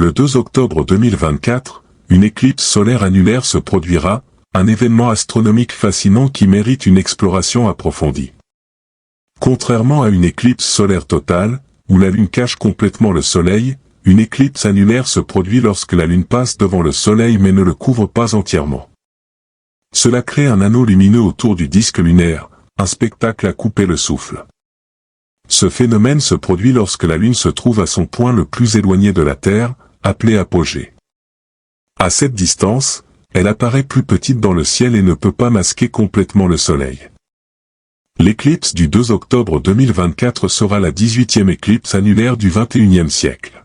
Le 2 octobre 2024, une éclipse solaire annulaire se produira, un événement astronomique fascinant qui mérite une exploration approfondie. Contrairement à une éclipse solaire totale, où la Lune cache complètement le Soleil, une éclipse annulaire se produit lorsque la Lune passe devant le Soleil mais ne le couvre pas entièrement. Cela crée un anneau lumineux autour du disque lunaire, un spectacle à couper le souffle. Ce phénomène se produit lorsque la Lune se trouve à son point le plus éloigné de la Terre, appelé apogée. À cette distance, elle apparaît plus petite dans le ciel et ne peut pas masquer complètement le Soleil. L'éclipse du 2 octobre 2024 sera la 18e éclipse annulaire du XXIe siècle.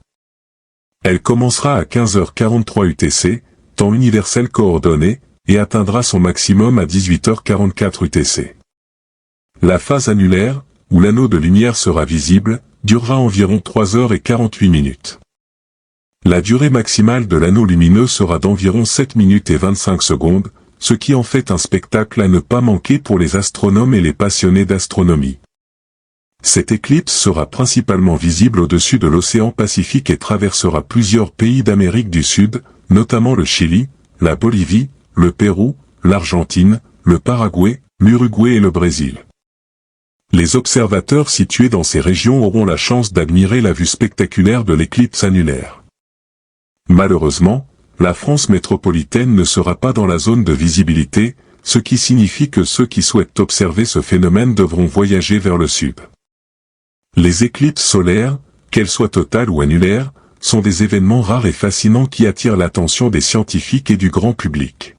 Elle commencera à 15h43 UTC, temps universel coordonné, et atteindra son maximum à 18h44 UTC. La phase annulaire, où l'anneau de lumière sera visible, durera environ 3h48. La durée maximale de l'anneau lumineux sera d'environ 7 minutes et 25 secondes, ce qui en fait un spectacle à ne pas manquer pour les astronomes et les passionnés d'astronomie. Cette éclipse sera principalement visible au-dessus de l'océan Pacifique et traversera plusieurs pays d'Amérique du Sud, notamment le Chili, la Bolivie, le Pérou, l'Argentine, le Paraguay, l'Uruguay et le Brésil. Les observateurs situés dans ces régions auront la chance d'admirer la vue spectaculaire de l'éclipse annulaire. Malheureusement, la France métropolitaine ne sera pas dans la zone de visibilité, ce qui signifie que ceux qui souhaitent observer ce phénomène devront voyager vers le sud. Les éclipses solaires, qu'elles soient totales ou annulaires, sont des événements rares et fascinants qui attirent l'attention des scientifiques et du grand public.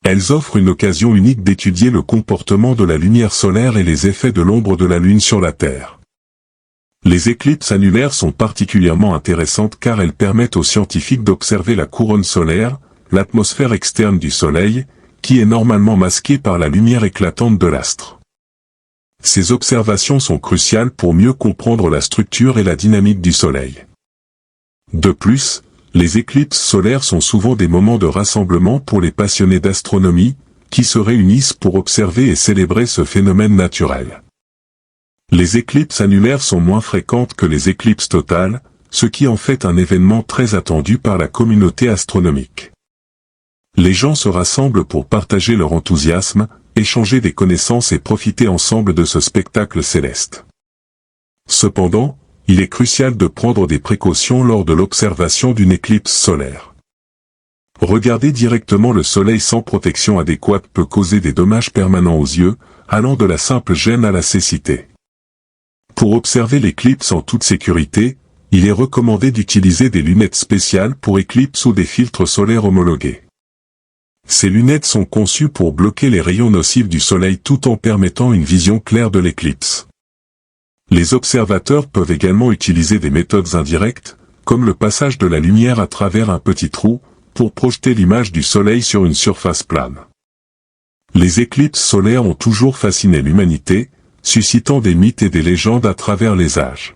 Elles offrent une occasion unique d'étudier le comportement de la lumière solaire et les effets de l'ombre de la Lune sur la Terre. Les éclipses annulaires sont particulièrement intéressantes car elles permettent aux scientifiques d'observer la couronne solaire, l'atmosphère externe du Soleil, qui est normalement masquée par la lumière éclatante de l'astre. Ces observations sont cruciales pour mieux comprendre la structure et la dynamique du Soleil. De plus, les éclipses solaires sont souvent des moments de rassemblement pour les passionnés d'astronomie, qui se réunissent pour observer et célébrer ce phénomène naturel. Les éclipses annulaires sont moins fréquentes que les éclipses totales, ce qui en fait un événement très attendu par la communauté astronomique. Les gens se rassemblent pour partager leur enthousiasme, échanger des connaissances et profiter ensemble de ce spectacle céleste. Cependant, il est crucial de prendre des précautions lors de l'observation d'une éclipse solaire. Regarder directement le Soleil sans protection adéquate peut causer des dommages permanents aux yeux, allant de la simple gêne à la cécité. Pour observer l'éclipse en toute sécurité, il est recommandé d'utiliser des lunettes spéciales pour éclipse ou des filtres solaires homologués. Ces lunettes sont conçues pour bloquer les rayons nocifs du Soleil tout en permettant une vision claire de l'éclipse. Les observateurs peuvent également utiliser des méthodes indirectes, comme le passage de la lumière à travers un petit trou, pour projeter l'image du Soleil sur une surface plane. Les éclipses solaires ont toujours fasciné l'humanité, suscitant des mythes et des légendes à travers les âges.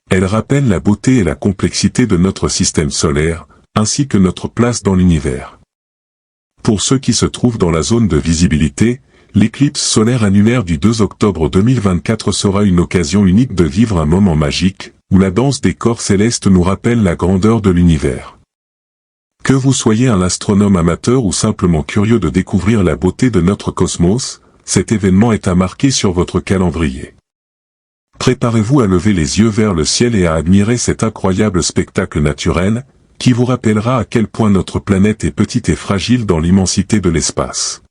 Elles rappellent la beauté et la complexité de notre système solaire, ainsi que notre place dans l'univers. Pour ceux qui se trouvent dans la zone de visibilité, l'éclipse solaire annulaire du 2 octobre 2024 sera une occasion unique de vivre un moment magique, où la danse des corps célestes nous rappelle la grandeur de l'univers. Que vous soyez un astronome amateur ou simplement curieux de découvrir la beauté de notre cosmos, cet événement est à marquer sur votre calendrier. Préparez-vous à lever les yeux vers le ciel et à admirer cet incroyable spectacle naturel, qui vous rappellera à quel point notre planète est petite et fragile dans l'immensité de l'espace.